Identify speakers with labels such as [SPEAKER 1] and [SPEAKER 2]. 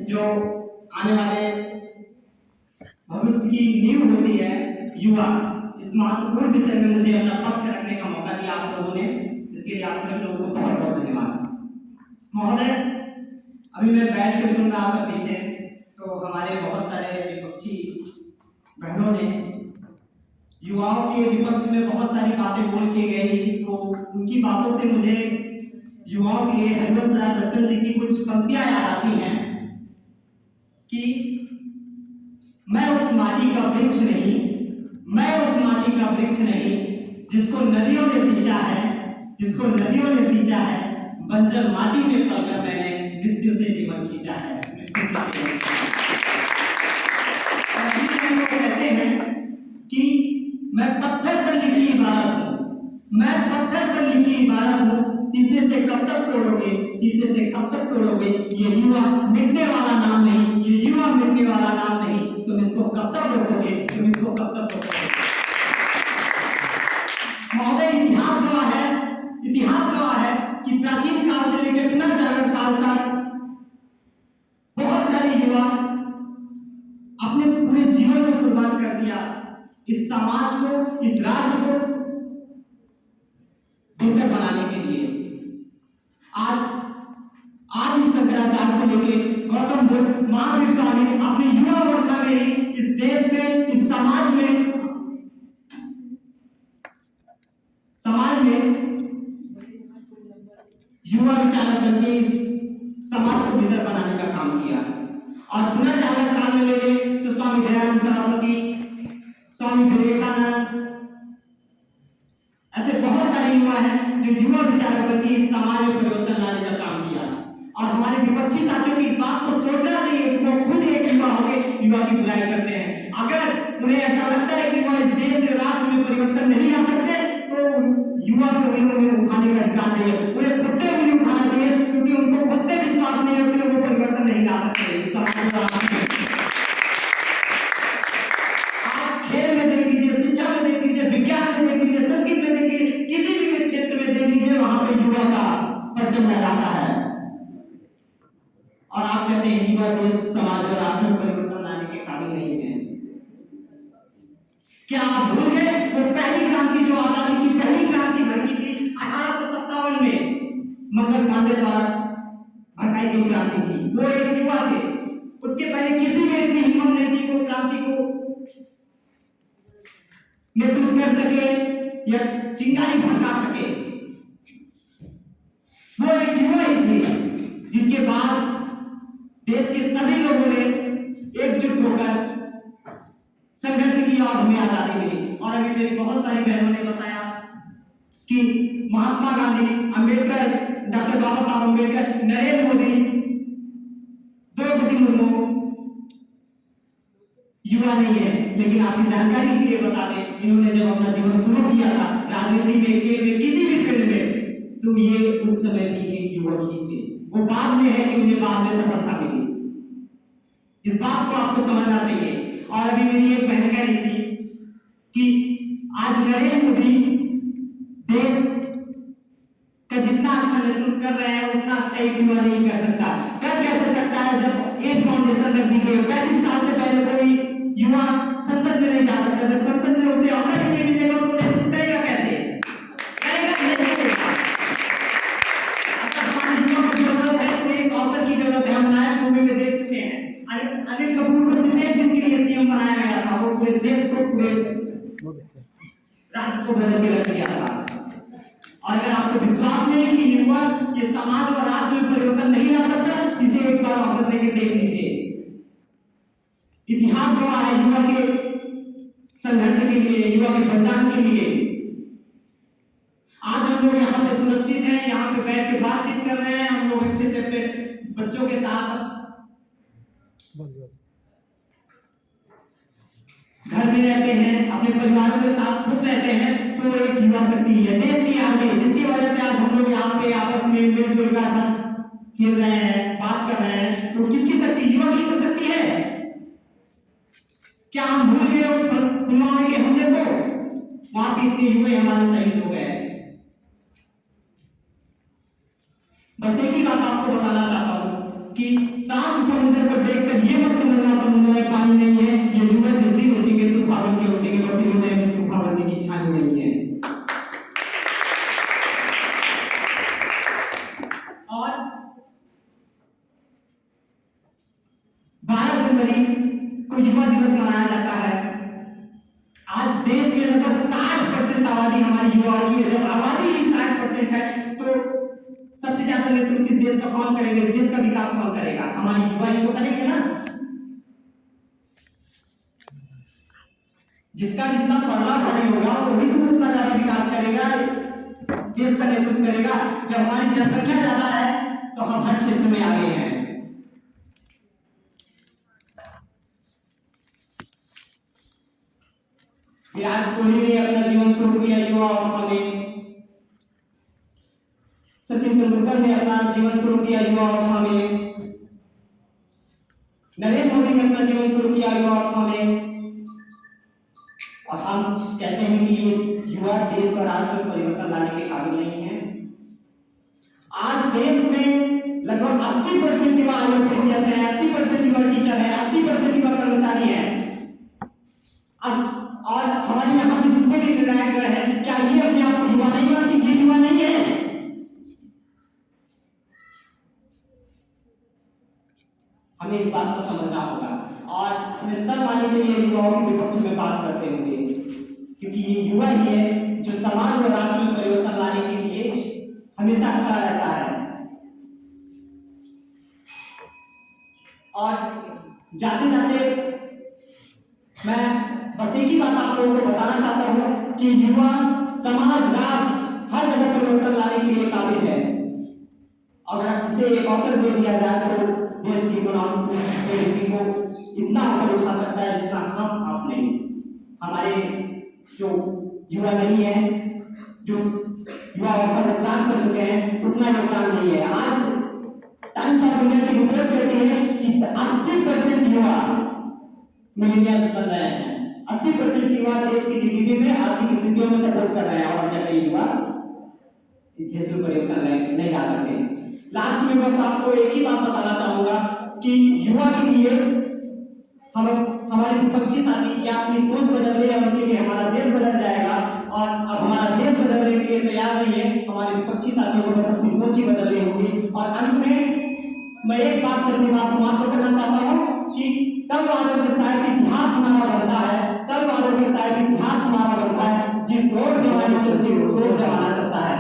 [SPEAKER 1] जो आने वाले भविष्य की नींव होती है युवा, इस महत्वपूर्ण विषय में मुझे अपना पक्ष रखने का मौका दिया आप लोगों ने, इसके लिए आप सभी लोगों को बहुत बहुत धन्यवाद। महोदय, अभी मैं बैठ के सुन रहा था पीछे, तो हमारे बहुत सारे विपक्षी बहनों ने युवाओं के विपक्ष में बहुत सारी बातें बोल के गई, तो उनकी बातों से मुझे युवाओं के लिए हरिवंश राय बच्चन जी की कुछ पंक्तियां याद आती हैं कि मैं उस माटी का वृक्ष नहीं, मैं उस माटी का वृक्ष नहीं जिसको नदियों ने सींचा है, जिसको नदियों ने सींचा है, बंजर माटी में पलकर मैंने मृत्यु से जीवन खींचा है। कहते हैं कि मैं पत्थर पर लिखी इबारत हूँ, मैं पत्थर पर लिखी इबारत हूँ, शीशे से कब तक तोड़ोगे, शीशे से कब तक तोड़ोगे, ये युवा मिटने वाला नाम नहीं, ये युवा मिटने वाला नाम नहीं, तुम इसको कब तक रोकोगे, तुम इसको कब तक रोकोगे। महोदय, इतिहास गवाह है कि प्राचीन काल से लेकर पुनर्जागरण काल तक बहुत सारे युवा अपने पूरे जीवन को कुर्बान कर दिया इस समाज को, इस राष्ट्र को बेहतर बनाने के लिए। आज इस शंकराचार्य से लेकर गौतम बुद्ध, महावीर स्वामी अपनी युवा अवस्था में ही इस देश में, इस समाज में युवा विचारक बनके इस समाज को बेहतर बनाने का काम किया। और पुनर्जागरण काल में ले तो स्वामी दयानंद सरस्वती, स्वामी विवेकानंद, ऐसे बहुत सारे युवा हैं जो युवा विचारक बनके इस समाज में परिवर्तन लाने का काम किया। और हमारे विपक्षी साथियों की इस बात को सोचना चाहिए कि वो खुद एक युवा होंगे, युवा की बुराई करते हैं। अगर उन्हें ऐसा लगता है कि वह इस देश राष्ट्र में परिवर्तन नहीं ला सकते, तो युवा को उन्हें उठाने का अधिकार नहीं है, उन्हें खुद पे भी उठाना चाहिए, क्योंकि उनको खुद पे विश्वास नहीं है कि वो परिवर्तन नहीं ला सकते इस समाज को। आज खेल में देख लीजिए, शिक्षा में देख लीजिए, विज्ञान में देख लीजिए, संस्कृत में देख लीजिए, किसी भी क्षेत्र में देख लीजिए, वहां पे युवा का परचम लहराता है। और आप कहते हैं युवा देश समाज और राष्ट्र में परिवर्तन लाने के काबिल नहीं है। क्या आप भूल गए वो पहली क्रांति, जो आजादी की पहली क्रांति भड़की थी 1857 में, मंगल पांडे द्वारा भड़काई गई क्रांति थी, वो एक युवा थे। उसके पहले किसी में इतनी हिम्मत नहीं थी वो क्रांति को नेतृत्व कर सके या चिंगारी भड़का सके। वो एक युवा ही थे जिनके बाद देश के सभी लोगों ने एकजुट होकर संघर्ष किया और हमें आजादी मिली। और अभी मेरी बहुत सारी बहनों ने बताया कि महात्मा गांधी, अंबेडकर, डॉक्टर बाबा साहब अंबेडकर, नरेंद्र मोदी, द्रौपदी मुर्मू युवा नहीं है। लेकिन आपकी जानकारी के लिए बता दें, इन्होंने जब अपना जीवन शुरू किया था राजनीति में, खेल में, किसी भी फील्ड में, तो ये उस समय भी एक युवक ही थे। वो बाद में है कि उन्हें बाद में सफलता मिली। इस बात को आपको समझना चाहिए। और अभी मेरी एक बहन कह रही थी कि आज नरेंद्र मोदी देश का जितना अच्छा नेतृत्व कर रहे हैं उतना अच्छा एक युवा नहीं कर सकता। कर कैसे सकता है जब एज फाउंडेशन रख दी गई, 35 साल से पहले कोई युवा संसद में नहीं जा सकता। जब संसद में उसे अवसर ही नहीं मिलेगा तो नेतृत्व करेगा कैसे? करेगा नहीं करेगा। युवा की जरूरत है, तो एक अवसर की जरूरत है। हम नायक मूवी में देख चुके हैं, अनिल कपूर को सिर्फ एक दिन के लिए सीएम बनाया गया था और पूरे देश को, पूरे राज्य को बदल के रख दिया था। और अगर आपको विश्वास नहीं कि युवा ये समाज और राष्ट्र में परिवर्तन नहीं ला सकता, इसे एक बार अवसर देकर देख लीजिए। इतिहास गवाह है युवा के संघर्ष के लिए, युवा के बलिदान के लिए। आज हम लोग यहाँ पे सुरक्षित हैं, यहाँ पे बैठ के बातचीत कर रहे हैं, हम लोग अच्छे से अपने बच्चों के साथ घर में रहते हैं, अपने परिवारों के साथ खुश रहते हैं, तो एक युवा शक्ति है देश की आगे, जिसकी वजह से आज हम लोग यहाँ पे आपस में मिलजुल कर बस खेल रहे हैं, बात कर रहे हैं। तो किसकी शक्ति? युवा की तो शक्ति है। क्या हम भूल गए उस पुलवामा के हमले को? वहां पे इतने युवा हमारे शहीद हो गए। बस एक ही बात आपको बताना चाहता हूं कि शांत समुद्र को देखकर ये मत समझना समुद्र में पानी नहीं है, ये युवा जिस दिन उठेंगे तूफान के उठेंगे, बस इन्होंने तूफान बनने की ठानी नहीं है। और 12 जनवरी को युवा दिवस मनाया जाता है। आज देश के लगभग 60% आबादी हमारी युवाओं की है। जब आबादी ही 60% है तो सबसे ज्यादा नेतृत्व किस देश का कौन करेंगे, इस देश का विकास कौन करेगा? हमारी युवा ही तो करेंगे ना। जिसका जितना पढ़ना भारी होगा वही तो उतना ज्यादा विकास करेगा, देश का नेतृत्व करेगा। जब हमारी जनसंख्या ज्यादा है तो हम हर क्षेत्र में आगे हैं। विराट कोहली ने अपना जीवन शुरू किया युवा अवस्था में, सचिन तेंदुलकर ने अपना जीवन शुरू किया युवा अवस्था में, नरेंद्र मोदी ने अपना जीवन शुरू किया युवा अवस्था में। और हम कहते हैं कि ये युवा देश और राष्ट्र में परिवर्तन लाने के काबिल नहीं है। आज देश में लगभग 80% युवा आईएएस है, 80% युवा टीचर है, 80% युवा कर्मचारी है। और हमारे यहाँ पे जितने भी निर्णायक हैं, क्या ये अपने आप को युवा नहीं मानते? ये युवा नहीं है। हमें इस बात को समझना होगा और हमें सब माननी चाहिए युवाओं के विपक्ष में बात करते हुए, क्योंकि ये युवा ही है जो समाज और राष्ट्र में परिवर्तन लाने के लिए हमेशा खड़ा रहता है। और जाते जाते मैं बस एक ही बात आप लोगों को बताना चाहता हूं कि युवा समाज राष्ट्र हर जगह परिवर्तन लाने के लिए काबिल है। अगर इसे एक अवसर दे दिया जाए तो देश की इकोनॉमी को इतना ऊपर उठा सकता है जितना हम आप नहीं। हमारे जो युवा नहीं है, जो युवा अवस्था में काम कर चुके हैं, उतना योगदान नहीं है। आज टाइम्स ऑफ इंडिया की रिपोर्ट कहती है कि 80% युवा मिलेनियल बन रहे हैं। 80% युवा देश की जीडीपी में आर्थिक स्थितियों में सपोर्ट कर रहे हैं और कहते युवा देश में परिवर्तन नहीं ला सकते। लास्ट में बस आपको एक ही बात बताना चाहूंगा कि युवा के लिए हम हमारे विपक्षी साथी या अपनी सोच बदल ले, उनके लिए हमारा देश बदल जाएगा। और अब हमारा देश बदलने के लिए तैयार नहीं है, हमारे विपक्षी साथियों को बस अपनी सोच ही बदलनी होगी। और अंत में मैं एक बात पर अपनी बात समाप्त करना चाहता हूँ कि तब वालों के शायद इतिहास हमारा बनता है, तब वालों के शायद इतिहास हमारा बनता है जिस ओर जमाना चलती है उस ओर जमाना चलता है।